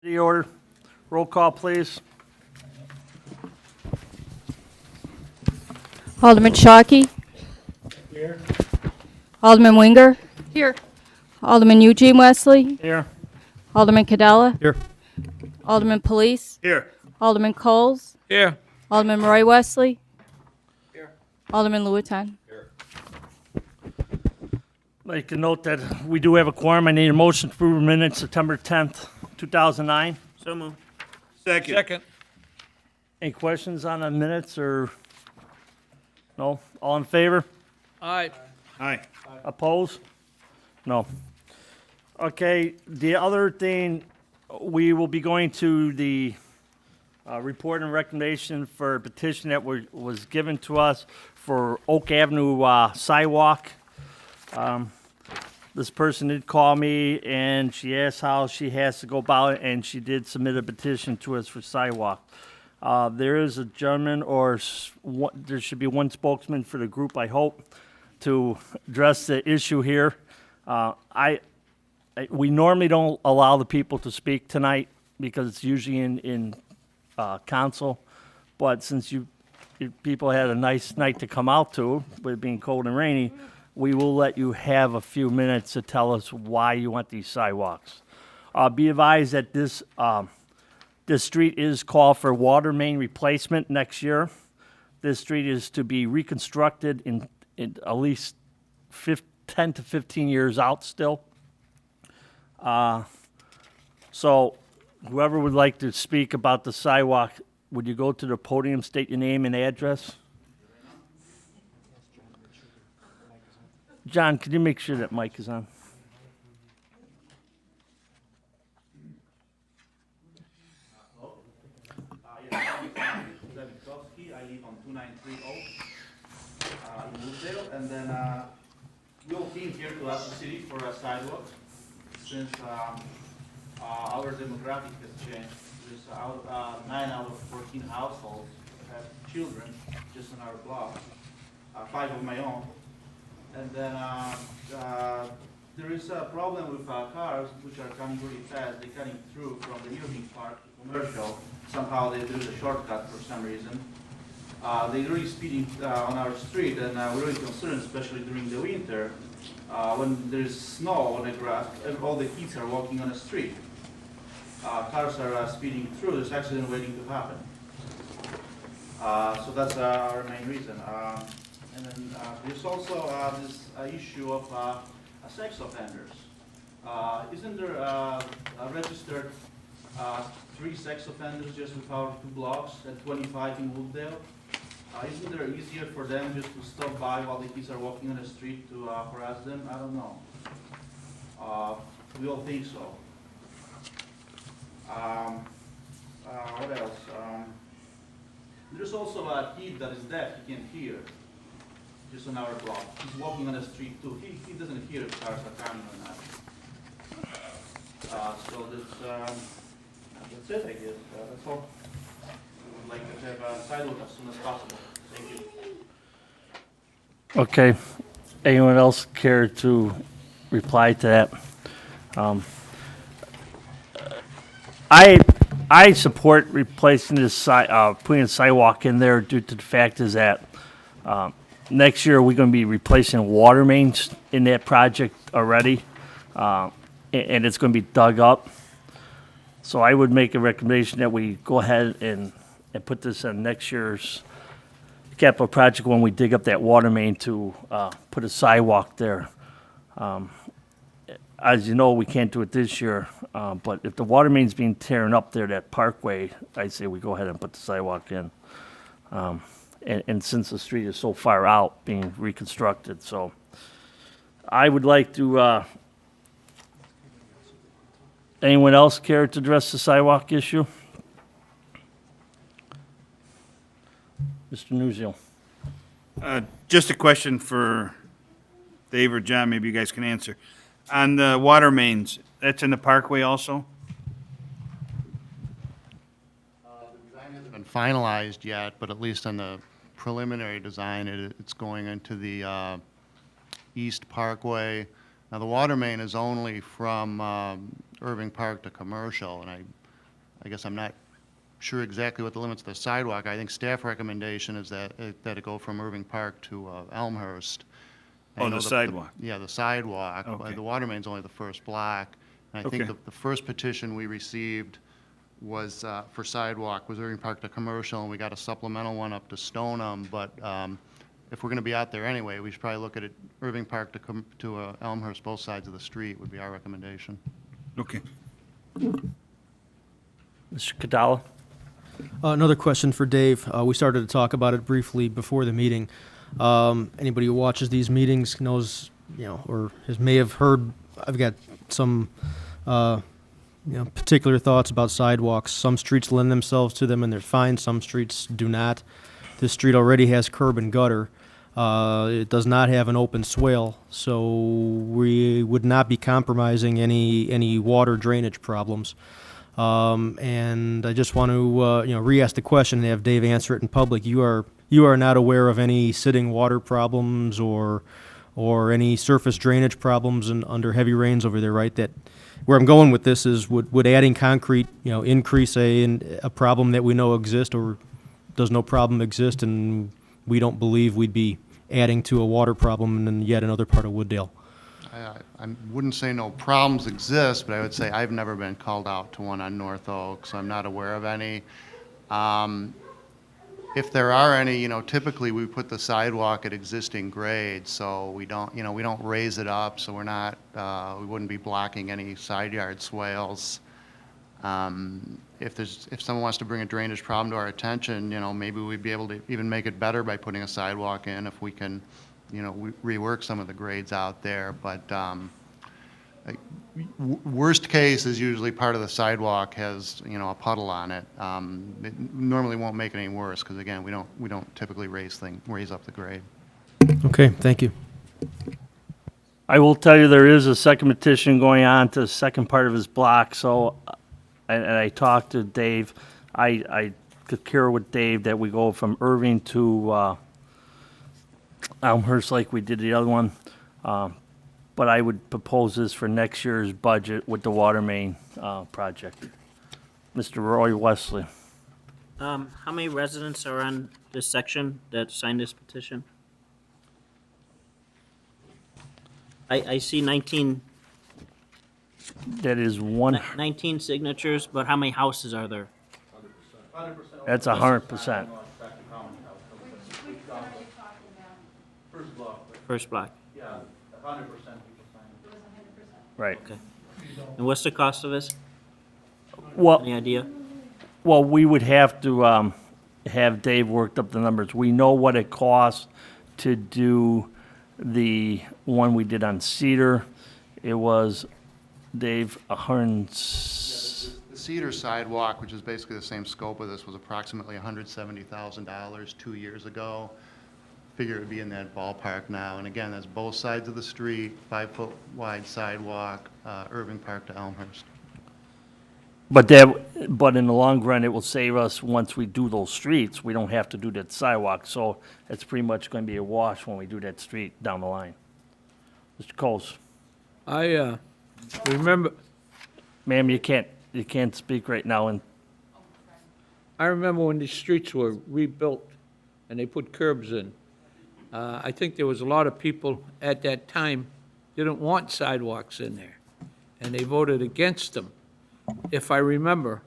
The order. Roll call, please. Alderman Shockey. Here. Alderman Winger. Here. Alderman Eugene Wesley. Here. Alderman Cadella. Here. Alderman Police. Here. Alderman Coles. Here. Alderman Roy Wesley. Here. Alderman Lewiton. Like to note that we do have a quorum. I need a motion to approve minutes September 10th, 2009. So moved. Second. Any questions on the minutes or? No? All in favor? Aye. Aye. Opposed? No. Okay, the other thing, we will be going to the report and recommendation for a petition that was given to us for Oak Avenue sidewalk. This person did call me, and she asked how she has to go about it, and she did submit a petition to us for sidewalk. There is a gentleman, there should be one spokesman for the group, I hope, to address the issue here. We normally don't allow the people to speak tonight because it's usually in council, but since you people had a nice night to come out to, with it being cold and rainy, we will let you have a few minutes to tell us why you want these sidewalks. Be advised that this street is called for water main replacement next year. This street is to be reconstructed in at least 10 to 15 years out still. So whoever would like to speak about the sidewalk, would you go to the podium, state your name and address? John, could you make sure that mic is on? I live on 2930 in Woodville, and then we all came here to ask the city for a sidewalk since our demographic has changed. There's 9 out of 14 households have children just on our block, 5 of my own. And then there is a problem with cars which are coming really fast. They're cutting through from the Irving Park to Commercial. Somehow they do the shortcut for some reason. They're really speeding on our street, and we're really concerned, especially during the winter, when there's snow on the grass, and all the kids are walking on the street. Cars are speeding through. There's accident waiting to happen. So that's our main reason. And then there's also this issue of sex offenders. Isn't there registered 3 sex offenders just with our 2 blocks and 25 in Wooddale? Isn't there easier for them just to stop by while the kids are walking on the street to harass them? I don't know. We all think so. What else? There's also a kid that is deaf, he can't hear, just on our block. He's walking on the street too. He doesn't hear if cars are coming or not. So that's it, I guess. That's all. We would like to have a sidewalk as soon as possible. Thank you. Okay. Anyone else care to reply to that? I support replacing this putting a sidewalk in there due to the fact is that next year we're going to be replacing water mains in that project already, and it's going to be dug up. So I would make a recommendation that we go ahead and put this on next year's capital project when we dig up that water main to put a sidewalk there. As you know, we can't do it this year, but if the water main's being torn up there, that parkway, I'd say we go ahead and put the sidewalk in. And since the street is so far out, being reconstructed, so I would like to, anyone else care to address the sidewalk issue? Mr. Nuzio. Just a question for Dave or John, maybe you guys can answer. On the water mains, that's in the parkway also? The design hasn't been finalized yet, but at least on the preliminary design, it's going into the East Parkway. Now, the water main is only from Irving Park to Commercial, and I guess I'm not sure exactly what the limits of the sidewalk. I think staff recommendation is that it go from Irving Park to Elmhurst. I Oh, know the sidewalk. Yeah, the sidewalk. Okay. The water main's only the first block. And I Okay. think the first petition we received was for sidewalk, was Irving Park to commercial, and we got a supplemental one up to Stoneham. But if we're going to be out there anyway, we should probably look at it, Irving Park to Elmhurst, both sides of the street would be our recommendation. Okay. Mr. Cadala? Another question for Dave. We started to talk about it briefly before the meeting. Anybody who watches these meetings knows, or may have heard, I've got some, particular thoughts about sidewalks. Some streets lend themselves to them and they're fine. Some streets do not. This street already has curb and gutter. It does not have an open swale, so we would not be compromising any water drainage problems. And I just want to, re-ask the question and have Dave answer it in public. You are not aware of any sitting water problems or any surface drainage problems under heavy rains over there, right? That where I'm going with this is would adding concrete, increase a problem that we know exists, or does no problem exist and we don't believe we'd be adding to a water problem in yet another part of Wooddale? I wouldn't say no problems exist, but I would say I've never been called out to one on North Oak, so I'm not aware of any. If there are any, typically we put the sidewalk at existing grades, so we don't raise it up, so we're not, we wouldn't be blocking any side yard swales. If someone wants to bring a drainage problem to our attention, maybe we'd be able to even make it better by putting a sidewalk in if we can, rework some of the grades out there. But worst case is usually part of the sidewalk has, a puddle on it. It normally won't make it any worse because again, we don't typically raise up the grade. Okay, thank you. I will tell you, there is a second petition going on to the second part of his block, so, and I talked to Dave, I concur with Dave that we go from Irving to Elmhurst like we did the other one. But I would propose this for next year's budget with the water main project. Mr. Roy Wesley. How many residents are on this section that signed this petition? I see 19 That is one, 19 signatures, but how many houses are there? that's 100%. First block. Yeah, 100% people signed. Right. And what's the cost of this? Well, Any idea? well, we would have to have Dave worked up the numbers. We know what it costs to do the one we did on Cedar. It was, Dave, The Cedar sidewalk, which is basically the same scope of this, was approximately $170,000 2 years ago. Figure it would be in that ballpark now. And again, that's both sides of the street, 5-foot wide sidewalk, Irving Park to Elmhurst. But in the long run, it will save us, once we do those streets, we don't have to do that sidewalk. So it's pretty much going to be a wash when we do that street down the line. Mr. Coles, I remember, ma'am, you can't speak right now. And I remember when these streets were rebuilt and they put curbs in. I think there was a lot of people at that time didn't want sidewalks in there, and they voted against them. If I remember,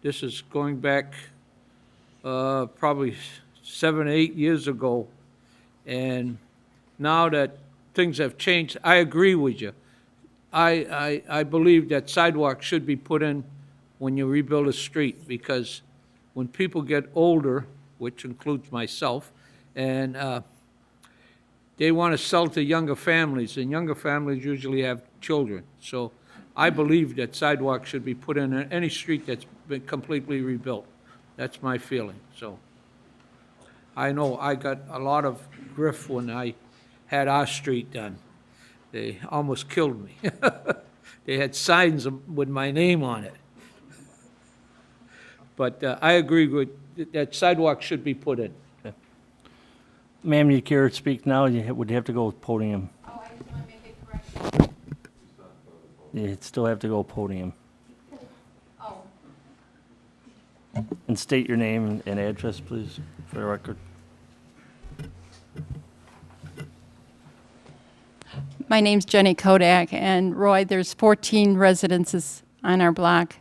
this is going back probably 7 or 8 years ago, and now that things have changed, I agree with you. I believe that sidewalks should be put in when you rebuild a street, because when people get older, which includes myself, and they want to sell to younger families, and younger families usually have children. So I believe that sidewalks should be put in any street that's been completely rebuilt. That's my feeling, so. I know I got a lot of grief when I had our street done. They almost killed me. They had signs with my name on it. But I agree with, that sidewalk should be put in. ma'am, you care to speak now? You would have to go with podium. Oh, I just want to make a correction. You'd still have to go podium. Oh, And state your name and address, please, for the record. My name's Jenny Kodak, and Roy, there's 14 residences on our block.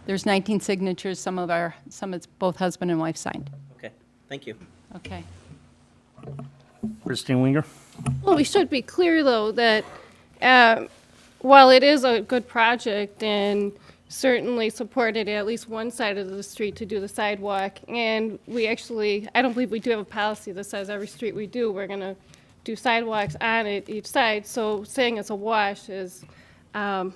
There's 19 signatures, some it's both husband and wife signed. Okay, thank you. Okay. Christine Winger? Well, we should be clear, though, that while it is a good project and certainly supported at least one side of the street to do the sidewalk, and we actually, I don't believe we do have a policy that says every street we do, we're going to do sidewalks on it each side, so saying it's a wash is not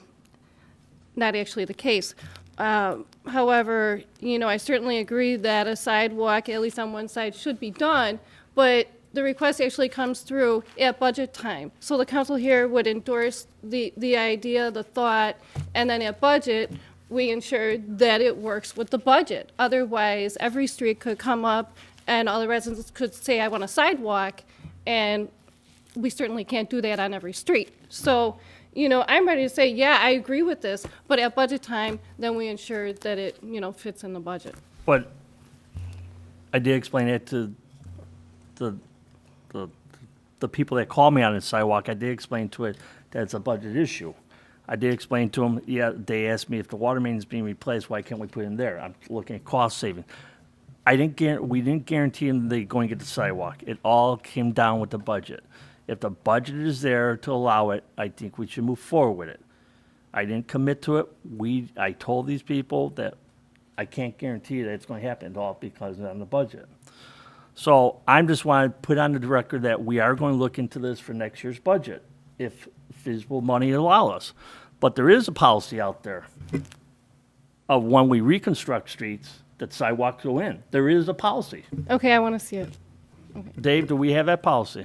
actually the case. However, you know, I certainly agree that a sidewalk, at least on one side, should be done, but the request actually comes through at budget time. So the council here would endorse the idea, the thought, and then at budget, we ensure that it works with the budget. Otherwise, every street could come up and all the residents could say, I want a sidewalk, and we certainly can't do that on every street. So, you know, I'm ready to say, yeah, I agree with this, but at budget time, then we ensure that it, you know, fits in the budget. But I did explain it to the people that called me on the sidewalk. I did explain to it that it's a budget issue. I did explain to them, yeah, they asked me if the water main is being replaced, why can't we put it in there? I'm looking at cost saving. We didn't guarantee them they're going to get the sidewalk. It all came down with the budget. If the budget is there to allow it, I think we should move forward with it. I didn't commit to it. I told these people that I can't guarantee that it's going to happen at all because it's on the budget. So I'm just want to put on the record that we are going to look into this for next year's budget, if feasible money allow us. But there is a policy out there of when we reconstruct streets, that sidewalks go in. There is a policy. Okay, I want to see it. Dave, do we have that policy?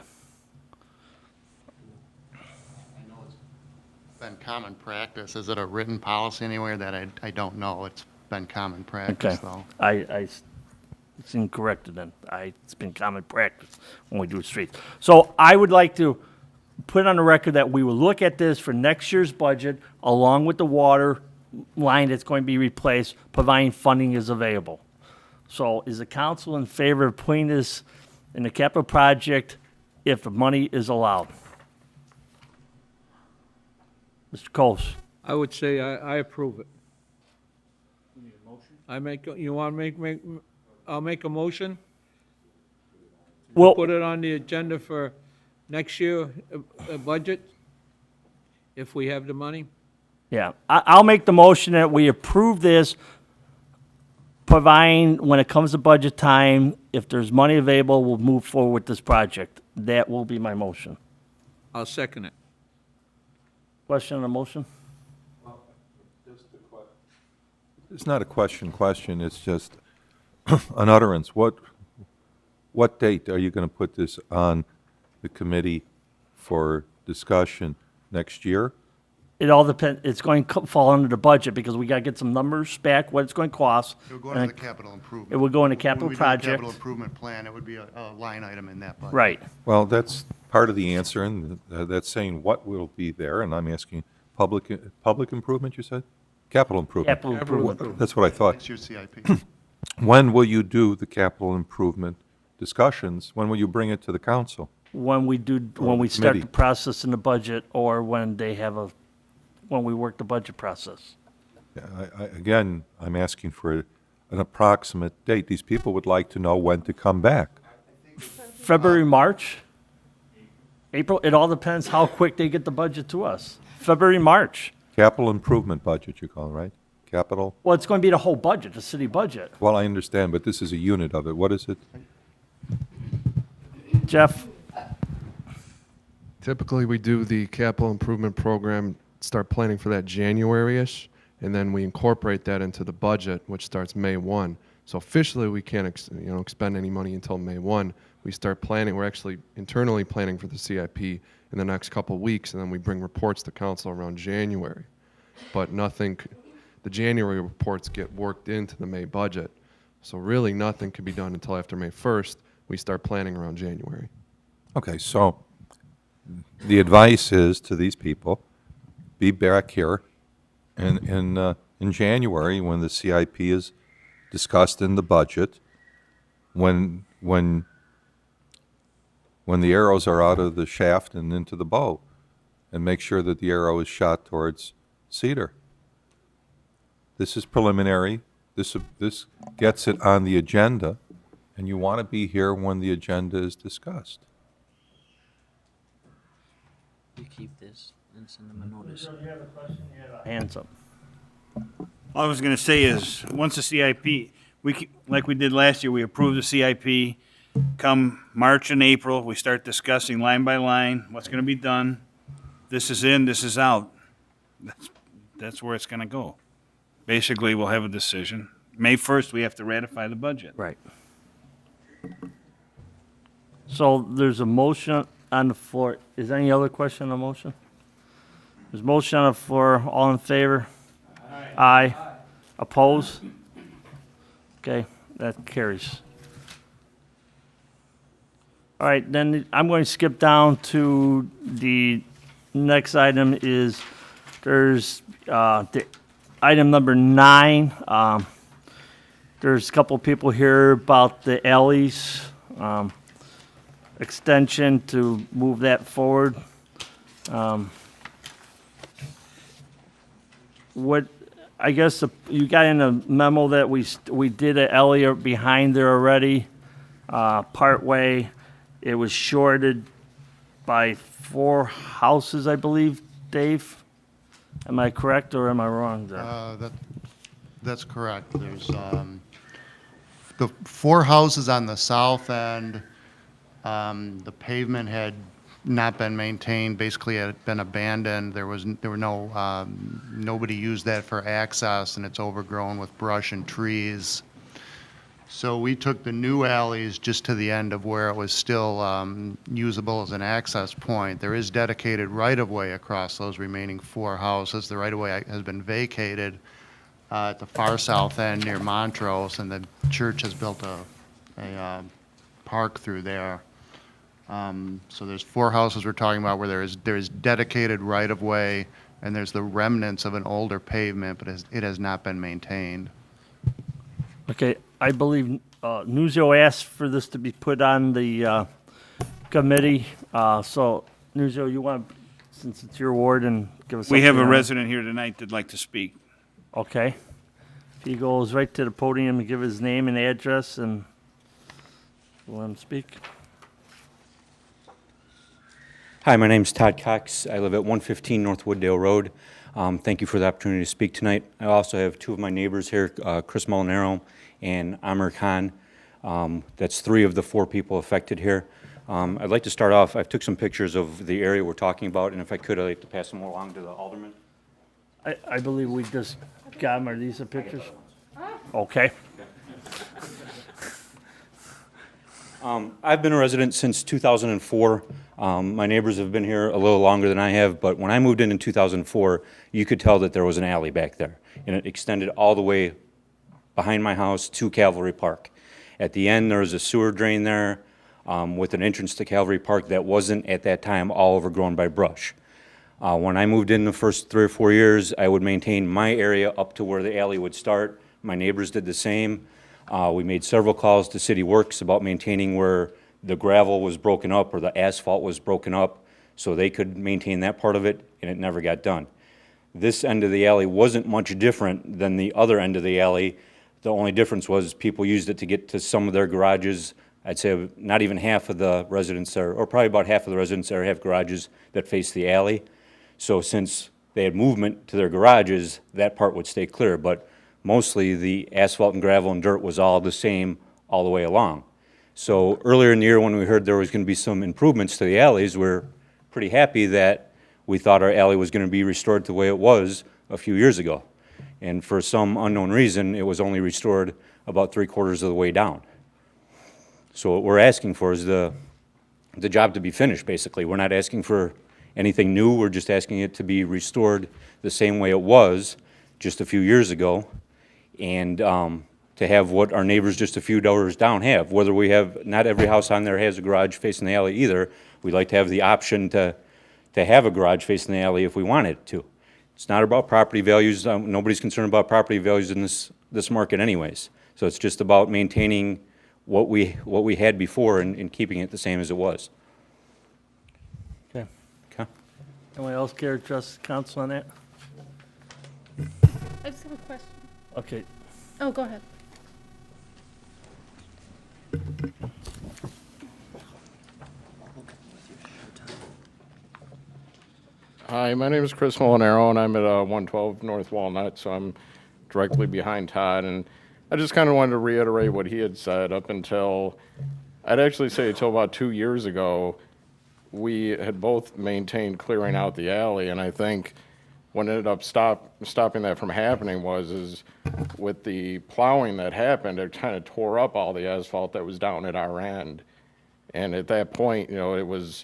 Been common practice. Is it a written policy anywhere that I don't know? It's been common practice, Okay. though. It's incorrect then. It's been common practice when we do streets. So I would like to put on the record that we will look at this for next year's budget along with the water line that's going to be replaced, providing funding is available. So is the council in favor of putting this in the capital project if the money is allowed? Mr. Coles? I would say I approve it. You want to make, I'll make a motion? Well, Put it on the agenda for next year, budget, if we have the money? yeah, I'll make the motion that we approve this, providing when it comes to budget time, if there's money available, we'll move forward with this project. That will be my motion. I'll second it. Question on the motion? It's not a question, it's just an utterance. What date are you going to put this on the committee for discussion next year? It all depends, it's going to fall under the budget because we got to get some numbers back, what it's going to cost. It would go into the capital improvement. It would go into capital When we do the project. capital improvement plan, it would be a line item in that budget. Right. Well, that's part of the answer, and that's saying what will be there, and I'm asking public improvement, you said? Capital improvement. Capital improvement. That's what I thought. Next year's CIP. When will you do the capital improvement discussions? When will you bring it to the council? When we start committee. the process in the budget or when when we work the budget process. Yeah, again, I'm asking for an approximate date. These people would like to know when to come back. February, March? April? It all depends how quick they get the budget to us. February, March. Capital improvement budget, you call it, right? Capital? Well, it's going to be the whole budget, the city budget. Well, I understand, but this is a unit of it. What is it? Jeff? Typically, we do the capital improvement program, start planning for that January-ish, and then we incorporate that into the budget, which starts May 1. So officially, we can't expend any money until May 1. We start planning, we're actually internally planning for the CIP in the next couple of weeks, and then we bring reports to council around January. But nothing, the January reports get worked into the May budget. So really, nothing can be done until after May 1st. We start planning around January. Okay, so the advice is to these people, be back here in January when the CIP is discussed in the budget when the arrows are out of the shaft and into the bow, and make sure that the arrow is shot towards Cedar. This is preliminary. This gets it on the agenda, and you want to be here when the agenda is discussed. You keep this and send them a notice. Hands up. All I was gonna say is, once the CIP, like we did last year, we approved the CIP. Come March and April, we start discussing line by line, what's gonna be done. This is in, this is out. That's where it's gonna go. Basically, we'll have a decision. May 1st, we have to ratify the budget. Right. So there's a motion on the floor. Is there any other question on the motion? There's a motion on the floor. All in favor? Aye. Oppose? Okay, that carries. All right, then I'm going to skip down to the next item is there's the item number 9. There's a couple people here about the alleys extension to move that forward. What I guess you got in a memo that we did an alley behind there already, part way. It was shorted by 4 houses, I believe, Dave? Am I correct or am I wrong there? That's correct. There's the 4 houses on the south end. The pavement had not been maintained, basically it had been abandoned. There were no, nobody used that for access, and it's overgrown with brush and trees. So we took the new alleys just to the end of where it was still usable as an access point. There is dedicated right-of-way across those remaining 4 houses. The right-of-way has been vacated at the far south end near Montrose, and the church has built a park through there. So there's 4 houses we're talking about where there is dedicated right-of-way, and there's the remnants of an older pavement, but it has not been maintained. Okay, I believe Nuzio asked for this to be put on the committee. So Nuzio, you want, since it's your ward, and give us. We have a update on it? resident here tonight that'd like to speak. Okay. He goes right to the podium and give his name and address and let him speak. Hi, my name's Todd Cox. I live at 115 North Wooddale Road. Thank you for the opportunity to speak tonight. I also have 2 of my neighbors here, Chris Molinaro and Amir Khan. That's 3 of the 4 people affected here. I'd like to start off, I took some pictures of the area we're talking about, and if I could, I'd like to pass them along to the alderman. I believe we just got them. Are these the pictures? Okay. I've been a resident since 2004. My neighbors have been here a little longer than I have, but when I moved in 2004, you could tell that there was an alley back there, and it extended all the way behind my house to Cavalry Park. At the end, there was a sewer drain there with an entrance to Cavalry Park that wasn't, at that time, all overgrown by brush. When I moved in the first 3 or 4 years, I would maintain my area up to where the alley would start. My neighbors did the same. We made several calls to City Works about maintaining where the gravel was broken up or the asphalt was broken up so they could maintain that part of it, and it never got done. This end of the alley wasn't much different than the other end of the alley. The only difference was people used it to get to some of their garages. I'd say not even half of the residents there, or probably about half of the residents there have garages that face the alley. So since they had movement to their garages, that part would stay clear, but mostly the asphalt and gravel and dirt was all the same all the way along. So earlier in the year when we heard there was going to be some improvements to the alleys, we're pretty happy that we thought our alley was going to be restored to the way it was a few years ago. And for some unknown reason, it was only restored about 3/4 of the way down. So what we're asking for is the job to be finished, basically. We're not asking for anything new, we're just asking it to be restored the same way it was just a few years ago, and to have what our neighbors just a few doors down have. Whether we have, not every house on there has a garage facing the alley either. We'd like to have the option to have a garage facing the alley if we wanted to. It's not about property values. Nobody's concerned about property values in this market anyways. So it's just about maintaining what we had before and keeping it the same as it was. Okay. Okay? Anyone else care to address council on that? I just have a question. Okay. Oh, go ahead. Hi, my name is Chris Molinaro, and I'm at 112 North Walnut, so I'm directly behind Todd. And I just kind of wanted to reiterate what he had said up until, I'd actually say until about 2 years ago, we had both maintained clearing out the alley, and I think what ended up stopping that from happening is with the plowing that happened, it kind of tore up all the asphalt that was down at our end. And at that point, you know, it was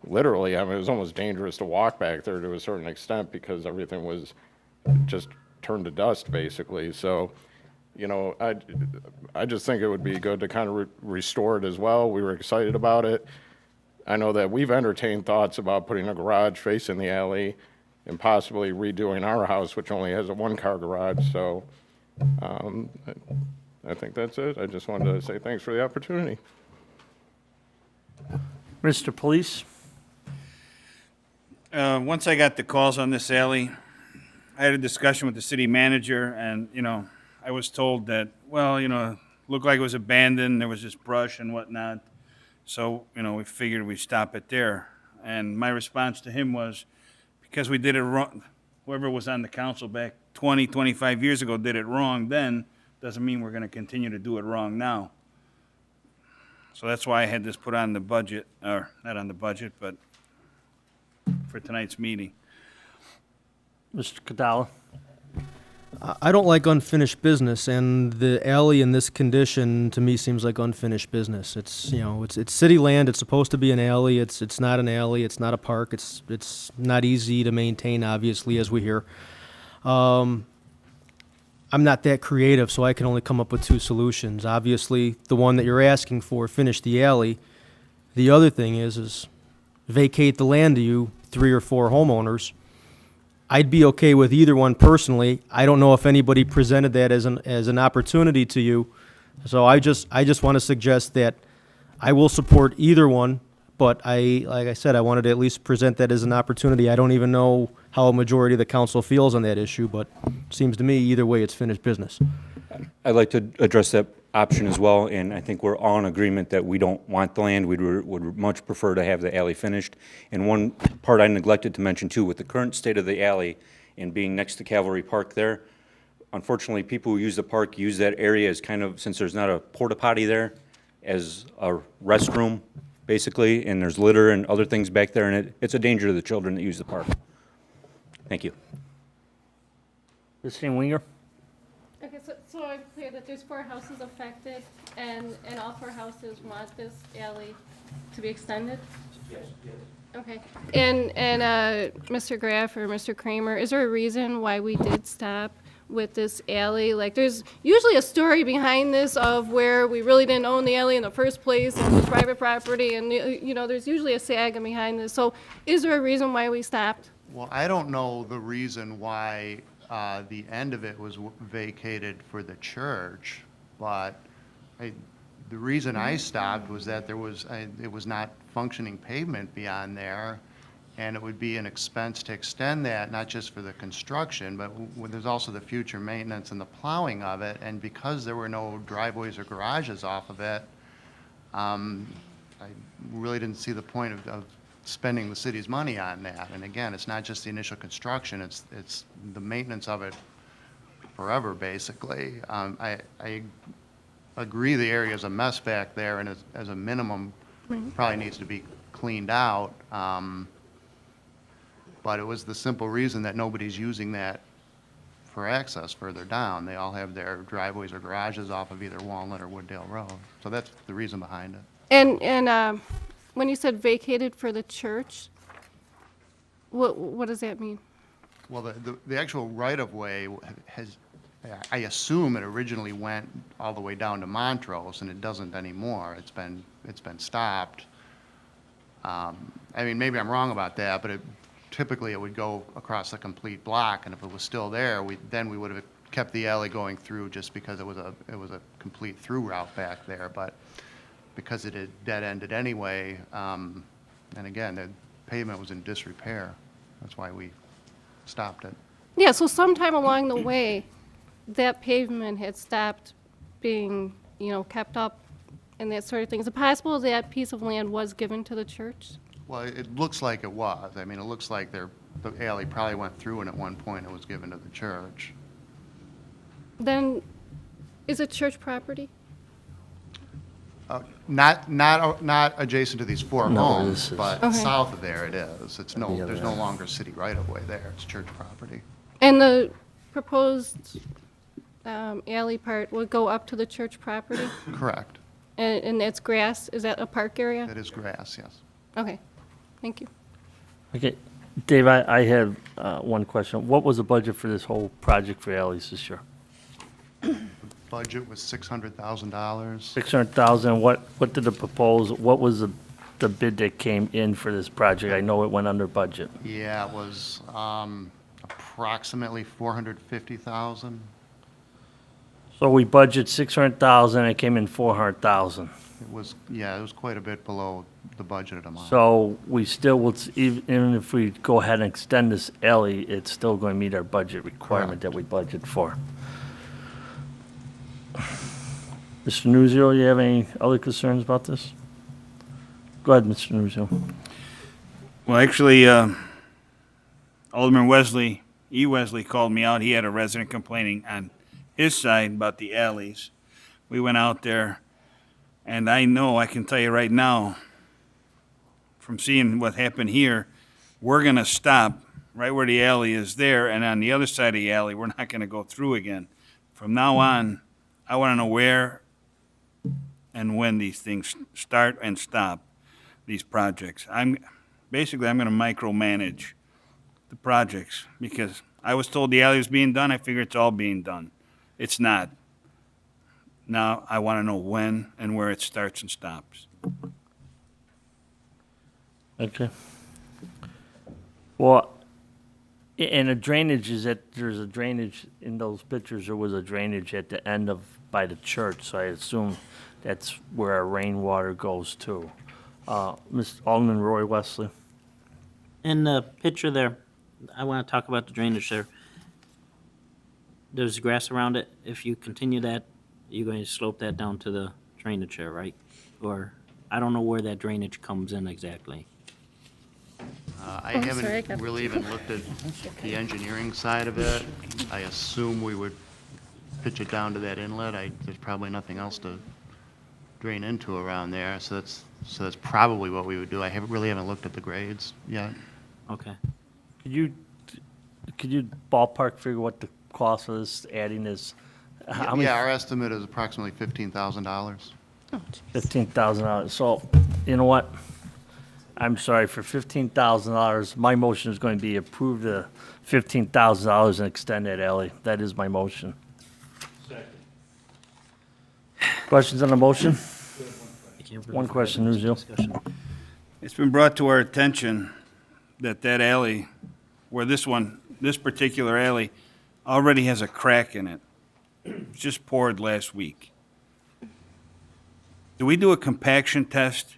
literally, I mean, it was almost dangerous to walk back there to a certain extent because everything was just turned to dust, basically. So, you know, I just think it would be good to kind of restore it as well. We were excited about it. I know that we've entertained thoughts about putting a garage facing the alley and possibly redoing our house, which only has a one-car garage. So I think that's it. I just wanted to say thanks for the opportunity. Mr. Police? Once I got the calls on this alley, I had a discussion with the city manager, and, you know, I was told that, well, you know, looked like it was abandoned, there was just brush and whatnot. So, you know, we figured we'd stop it there. And my response to him was, because we did it wrong, whoever was on the council back 20, 25 years ago did it wrong then, doesn't mean we're gonna continue to do it wrong now. So that's why I had this put on the budget, or not on the budget, but for tonight's meeting. Mr. Cadala? I don't like unfinished business, and the alley in this condition to me seems like unfinished business. It's, you know, it's city land. It's supposed to be an alley. It's not an alley. It's not a park. It's not easy to maintain, obviously, as we hear. I'm not that creative, so I can only come up with two solutions. Obviously, the one that you're asking for, finish the alley. The other thing is vacate the land to you, 3 or 4 homeowners. I'd be okay with either one personally. I don't know if anybody presented that as an opportunity to you. So I just want to suggest that I will support either one, but like I said, I wanted to at least present that as an opportunity. I don't even know how a majority of the council feels on that issue, but it seems to me either way it's finished business. I'd like to address that option as well, and I think we're all in agreement that we don't want the land. We would much prefer to have the alley finished. And one part I neglected to mention too, with the current state of the alley and being next to Cavalry Park there, unfortunately, people who use the park use that area as kind of, since there's not a porta potty there, as a restroom, basically, and there's litter and other things back there, and it's a danger to the children that use the park. Thank you. Christine Winger? Okay, so I'm clear that there's 4 houses affected, and all 4 houses want this alley to be extended? Yes, yes. Okay. And Mr. Graff or Mr. Kramer, is there a reason why we did stop with this alley? Like, there's usually a story behind this of where we really didn't own the alley in the first place, and it was private property, and, you know, there's usually a saga behind this. So is there a reason why we stopped? Well, I don't know the reason why the end of it was vacated for the church, but the reason I stopped was that it was not functioning pavement beyond there, and it would be an expense to extend that, not just for the construction, but there's also the future maintenance and the plowing of it, and because there were no driveways or garages off of it, I really didn't see the point of spending the city's money on that. And again, it's not just the initial construction, it's the maintenance of it forever, basically. I agree the area is a mess back there, and as a minimum, probably needs to be cleaned out. But it was the simple reason that nobody's using that for access further down. They all have their driveways or garages off of either Walnut or Wooddale Road. So that's the reason behind it. And when you said vacated for the church, what does that mean? Well, the actual right-of-way has, I assume it originally went all the way down to Montrose, and it doesn't anymore. It's been stopped. I mean, maybe I'm wrong about that, but typically it would go across the complete block, and if it was still there, then we would have kept the alley going through just because it was a complete through route back there, but because it had dead-ended anyway, and again, the pavement was in disrepair. That's why we stopped it. Yeah, so sometime along the way, that pavement had stopped being, kept up and that sort of thing. Is it possible that piece of land was given to the church? Well, it looks like it was. I mean, it looks like the alley probably went through, and at one point it was given to the church. Then, is it church property? Not adjacent to these four No, homes, this is- but Okay. south of there it is. There's no other longer city right-of-way there. It's church property. And the proposed alley part would go up to the church property? Correct. And it's grass? Is that a park area? That is grass, yes. Okay, thank you. Okay, Dave, I have one question. What was the budget for this whole project for alleys this year? Budget was $600,000. 600,000, what did the propose, what was the bid that came in for this project? I know it went under budget. Yeah, it was approximately $450,000. So we budget 600,000, it came in 400,000. It was quite a bit below the budgeted amount. So we still would, even if we go ahead and extend this alley, it's still going to meet our budget requirement that we budget for. Mr. Nuzio, you have any other concerns about this? Go ahead, Mr. Nuzio. Well, actually, Alderman Wesley, Wesley called me out. He had a resident complaining on his side about the alleys. We went out there, and I can tell you right now, from seeing what happened here, we're going to stop right where the alley is there, and on the other side of the alley, we're not going to go through again. From now on, I want to know where and when these things start and stop, these projects. I'm going to micromanage the projects because I was told the alley was being done. I figure it's all being done. It's not. Now I want to know when and where it starts and stops. Okay. Well, and the drainage is there's a drainage in those pictures. There was a drainage at the end by the church, so I assume that's where our rainwater goes to. Mr. Alderman Roy Wesley. In the picture there, I want to talk about the drainage there. There's grass around it. If you continue that, you're going to slope that down to the drainage there, right? Or, I don't know where that drainage comes in exactly. I Oh, haven't sorry, I got- really even looked at the engineering side of it. I assume we would pitch it down to that inlet. There's probably nothing else to drain into around there, so that's probably what we would do. I really haven't looked at the grades yet. Okay. Could you ballpark figure what the cost of this adding is? How many? Yeah, our estimate is approximately $15,000. $15,000. So, you know what? I'm sorry, for $15,000, my motion is going to be approve the $15,000 and extend that alley. That is my motion. Questions on the motion? One question, Nuzio. It's been brought to our attention that alley, where this particular alley already has a crack in it. It's just poured last week. Do we do a compaction test?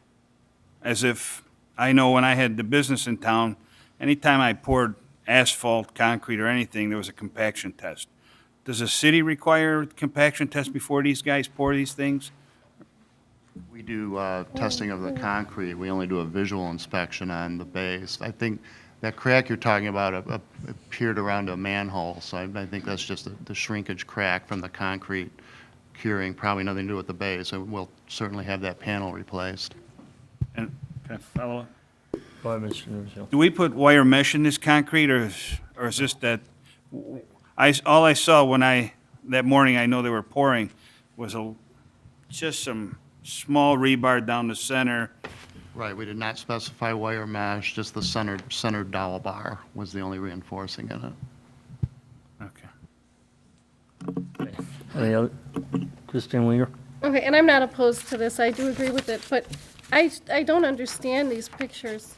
As if, I know when I had the business in town, anytime I poured asphalt, concrete, or anything, there was a compaction test. Does the city require a compaction test before these guys pour these things? We do testing of the concrete. We only do a visual inspection on the base. I think that crack you're talking about appeared around a manhole, so I think that's just the shrinkage crack from the concrete curing, probably nothing to do with the base. So we'll certainly have that panel replaced. And, can I follow up? Go ahead, Mr. Nuzio. Do we put wire mesh in this concrete, or is this that, all I saw that morning, I know they were pouring, was just some small rebar down the center. Right, we did not specify wire mesh, just the centered dowel bar was the only reinforcing in it. Okay. Any other? Christine Wenger? Okay, and I'm not opposed to this, I do agree with it, but I don't understand these pictures.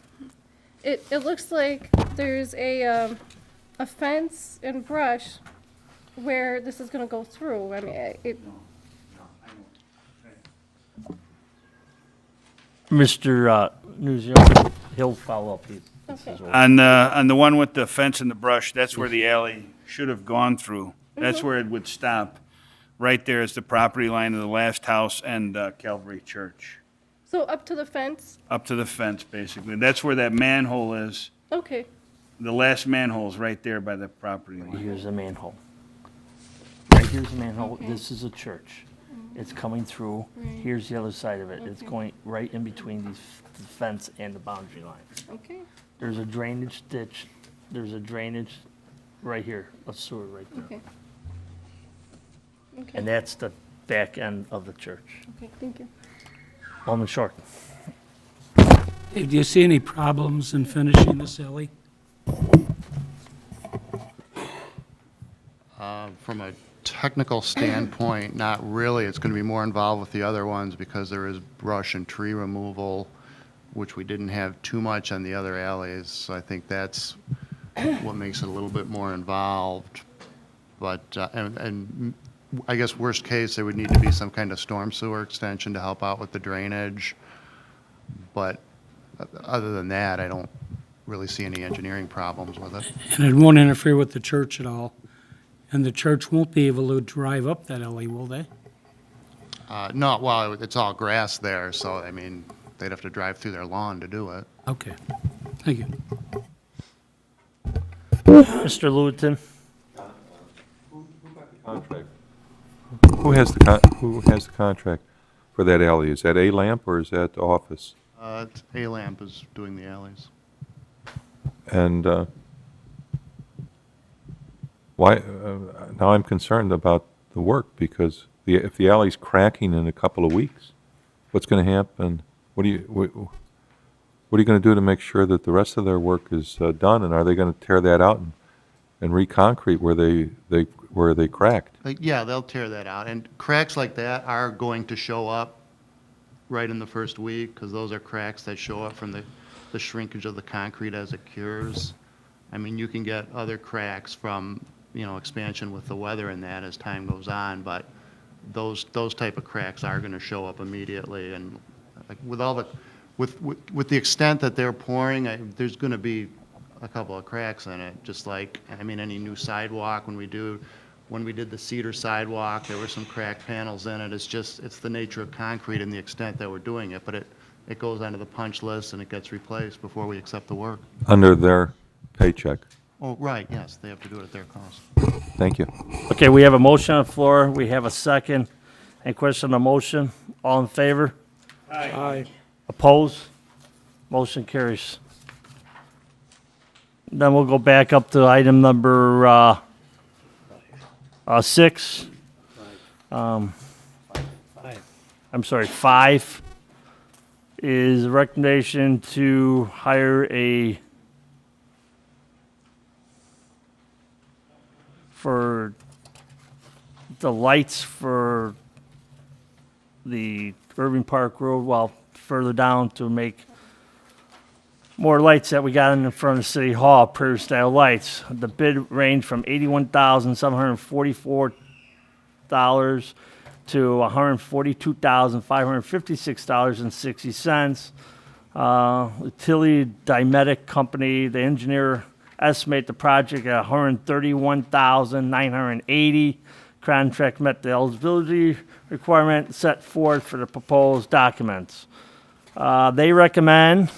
It looks like there's a fence and brush where this is gonna go through. I mean, Mr. Nuzio, he'll follow up. Okay. On the one with the fence and the brush, that's where the alley should have gone through. That's where it would stop. Right there is the property line of the last house and Calvary Church. So up to the fence? Up to the fence, basically. That's where that manhole is. Okay, The last manhole's right there by the property line. Here's a manhole. Right here's a manhole. This is a church. It's coming through. Here's the other side of it. It's going right in between the fence and the boundary line. okay, There's a drainage ditch. There's a drainage right here, a sewer right there. okay. Okay, And that's the back end of the church. okay, thank you. Alderman Short. Dave, do you see any problems in finishing this alley? From a technical standpoint, not really. It's going to be more involved with the other ones because there is brush and tree removal, which we didn't have too much on the other alleys. So I think that's what makes it a little bit more involved. But, and I guess worst case, there would need to be some kind of storm sewer extension to help out with the drainage. But other than that, I don't really see any engineering problems with it. And it won't interfere with the church at all? And the church won't be able to drive up that alley, will they? No, well, it's all grass there, so, I mean, they'd have to drive through their lawn to do it. Okay, thank you. Mr. Lewitton. Contract. Who has the contract for that alley? Is that A-Lamp or is that Office? A-Lamp is doing the alleys. And why, now I'm concerned about the work, because if the alley's cracking in a couple of weeks, what's going to happen? What are you going to do to make sure that the rest of their work is done? And are they going to tear that out and re-concrete where they cracked? Yeah, they'll tear that out. And cracks like that are going to show up right in the first week, because those are cracks that show up from the shrinkage of the concrete as it cures. I mean, you can get other cracks from, expansion with the weather and that as time goes on, but those type of cracks are going to show up immediately. And like with the extent that they're pouring, there's going to be a couple of cracks in it, just like, any new sidewalk, when we did the cedar sidewalk, there were some cracked panels in it. It's the nature of concrete and the extent that we're doing it, but it goes onto the punch list and it gets replaced before we accept the work. Under their paycheck? Oh, right, yes, they have to do it at their cost. Thank you. Okay, we have a motion on the floor. We have a second. Any question on the motion? All in favor? Aye. Opposed? Motion carries. Then we'll go back up to item number 6. I'm sorry, 5 is a recommendation to hire for the lights for the Irving Park Road, while further down to make more lights that we got in front of City Hall, Prairie style lights. The bid ranged from $81,744 to $142,556.60. Utility Dimetic Company, the engineer estimate the project at $131,980. Contract met the eligibility requirement set forth for the proposed documents. They recommend,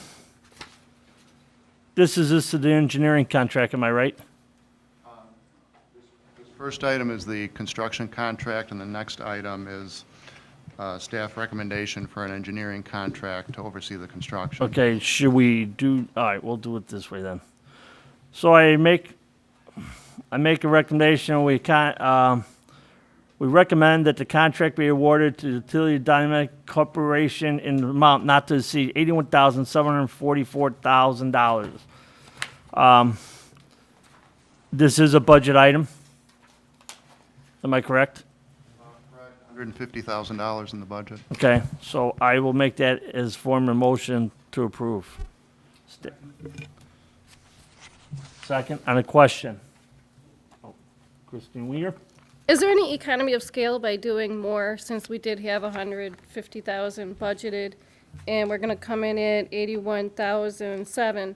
this is the engineering contract, am I right? This first item is the construction contract, and the next item is staff recommendation for an engineering contract to oversee the construction. Okay, should we do, all right, we'll do it this way then. So I make a recommendation, we recommend that the contract be awarded to Utility Dynamic Corporation in the amount not to exceed $81,744,000. This is a budget item. Am I correct? $150,000 in the budget. Okay, so I will make that as form of motion to approve. Second, on a question. Christine Weir. Is there any economy of scale by doing more, since we did have 150,000 budgeted, and we're gonna come in at 81,007?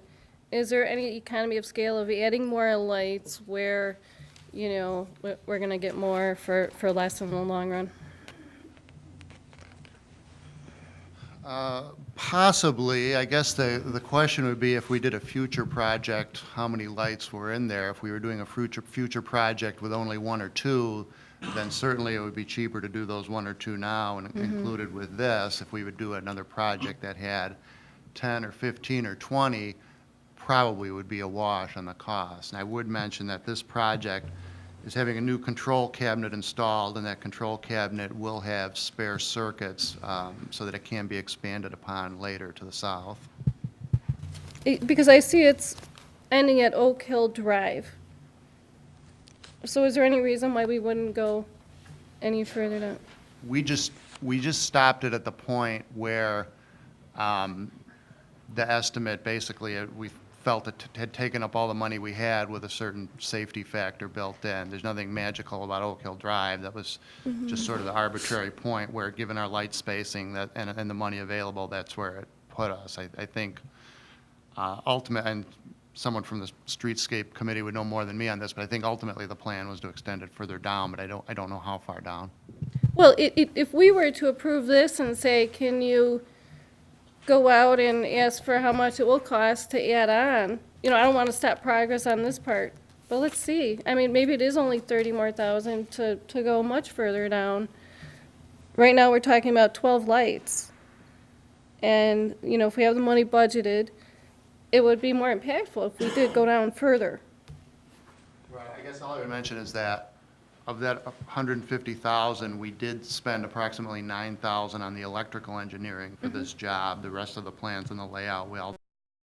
Is there any economy of scale of adding more lights where, you know, we're gonna get more for less in the long run? Possibly. I guess the question would be if we did a future project, how many lights were in there? If we were doing a future project with only one or two, then certainly it would be cheaper to do those one or two now and included with this. If we would do another project that had 10 or 15 or 20, probably would be a wash on the cost. And I would mention that this project is having a new control cabinet installed, and that control cabinet will have spare circuits so that it can be expanded upon later to the south. Because I see it's ending at Oak Hill Drive. So is there any reason why we wouldn't go any further down? We just stopped it at the point where the estimate, basically, we felt it had taken up all the money we had with a certain safety factor built in. There's nothing magical about Oak Hill Drive. That was just sort of the arbitrary point where, given our light spacing and the money available, that's where it put us. I think and someone from the Streetscape Committee would know more than me on this, but I think ultimately the plan was to extend it further down, but I don't know how far down. Well, if we were to approve this and say, can you go out and ask for how much it will cost to add on, you know, I don't want to stop progress on this part, but let's see. I mean, maybe it is only 30 more thousand to go much further down. Right now, we're talking about 12 lights. And, you know, if we have the money budgeted, it would be more impactful if we did go down further. Right, I guess all I would mention is that of that 150,000, we did spend approximately 9,000 on the electrical engineering for this job. The rest of the plans and the layout, we all